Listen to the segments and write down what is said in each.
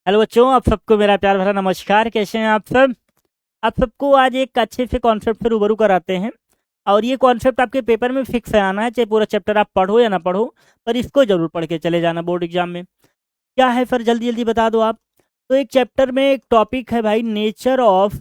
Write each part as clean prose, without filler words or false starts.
Hello बच्चों, आप सबको मेरा प्यार भरा नमस्कार। कैसे हैं आप सब? आप सबको आज एक अच्छे से कॉन्सेप्ट से रूबरू कराते हैं। और ये कॉन्सेप्ट आपके पेपर में फिक्स है आना है, चाहे पूरा चैप्टर आप पढ़ो या ना पढ़ो, पर इसको जरूर पढ़ के चले जाना बोर्ड एग्जाम में। क्या है फिर, जल्दी जल्दी बता दो आप। तो एक चैप्टर में एक टॉपिक है भाई, नेचर ऑफ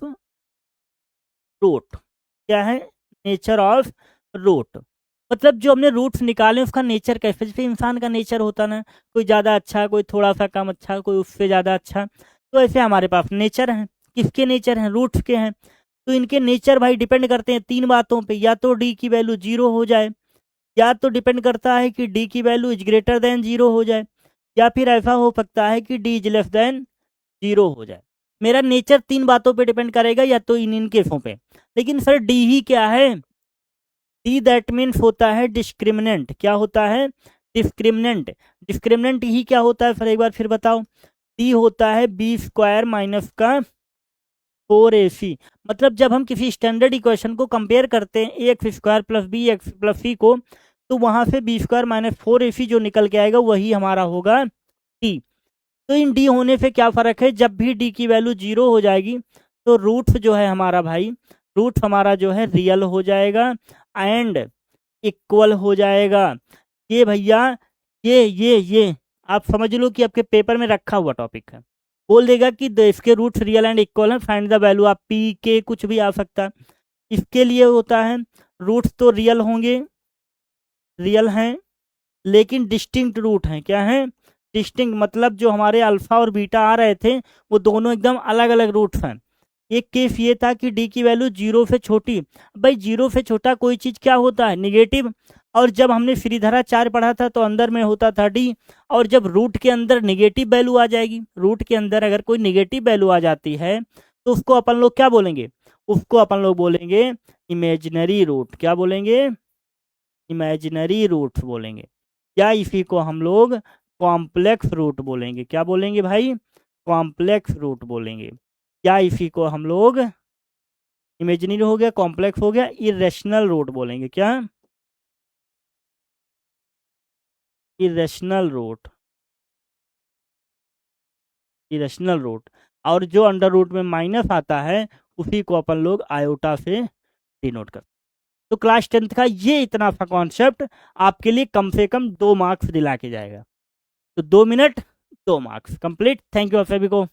रूट। क्या है? Nature of root. मतलब जो हमने रूट्स निकाले उसका नेचर कैसे, जैसे इंसान का नेचर होता ना, कोई ज़्यादा अच्छा, कोई थोड़ा सा कम अच्छा, कोई उससे ज़्यादा अच्छा। तो ऐसे हमारे पास नेचर हैं। किसके नेचर हैं? रूट्स के हैं। तो इनके नेचर भाई डिपेंड करते हैं तीन बातों पे। या तो डी की वैल्यू जीरो हो जाए, या तो डिपेंड करता है कि डी की value is greater than zero हो जाए, या फिर ऐसा हो सकता है कि D is less than zero हो जाए। मेरा नेचर तीन बातों पे डिपेंड करेगा, या तो इन केसों पे। लेकिन सर डी ही क्या है? डी दैट मीन्स होता है डिस्क्रिमिनेंट। क्या होता है? डिस्क्रिमिनेंट। डिस्क्रिमिनेंट ही क्या होता है? फिर एक बार फिर बताओ। डी होता है बी स्क्वायर माइनस का 4ac। मतलब जब हम किसी स्टैंडर्ड इक्वेशन को कंपेयर करते हैं A X square plus B X plus C को, तो वहां से बी स्क्वायर माइनस 4ac जो निकल के आएगा वही हमारा होगा डी। तो इन डी होने से क्या फ़र्क है, जब भी डी की वैल्यू जीरो हो जाएगी तो रूट जो है हमारा भाई, रूट हमारा जो है रियल हो जाएगा एंड इक्वल हो जाएगा। ये भैया, ये आप समझ लो कि आपके पेपर में रखा हुआ टॉपिक है। बोल देगा कि इसके रूट्स रियल एंड इक्वल हैं, फाइंड द वैल्यू। आप पी के कुछ भी आ सकता है। इसके लिए होता है रूट्स तो रियल होंगे, रियल हैं, लेकिन डिस्टिंक्ट रूट हैं। क्या है? डिस्टिंक्ट। मतलब जो हमारे अल्फा और बीटा आ रहे थे वो दोनों एकदम अलग अलग रूट्स हैं। एक केस ये था कि डी की वैल्यू जीरो से छोटी। भाई जीरो से छोटा कोई चीज़ क्या होता है? निगेटिव। और जब हमने श्रीधरा चार पढ़ा था तो अंदर में होता था डी। और जब रूट के अंदर निगेटिव वैल्यू आ जाएगी, रूट के अंदर अगर कोई निगेटिव वैल्यू आ जाती है तो उसको अपन लोग क्या बोलेंगे? उसको अपन लोग बोलेंगे इमेजिनरी रूट। क्या बोलेंगे? इमेजिनरी रूट बोलेंगे। या इसी को हम लोग कॉम्प्लेक्स रूट बोलेंगे। क्या बोलेंगे भाई? कॉम्प्लेक्स रूट बोलेंगे। या इसी को हम लोग, इमेजिनरी हो गया, कॉम्प्लेक्स हो गया, इरेशनल रूट बोलेंगे। क्या? Irrational root. Irrational root. और जो अंडर रूट में माइनस आता है उसी को अपन लोग आयोटा से डिनोट करते हैं। तो क्लास 10th का ये इतना सा कॉन्सेप्ट आपके लिए कम से कम 2 मार्क्स दिला के जाएगा। तो 2 minute 2 marks complete. Thank you आप सभी को।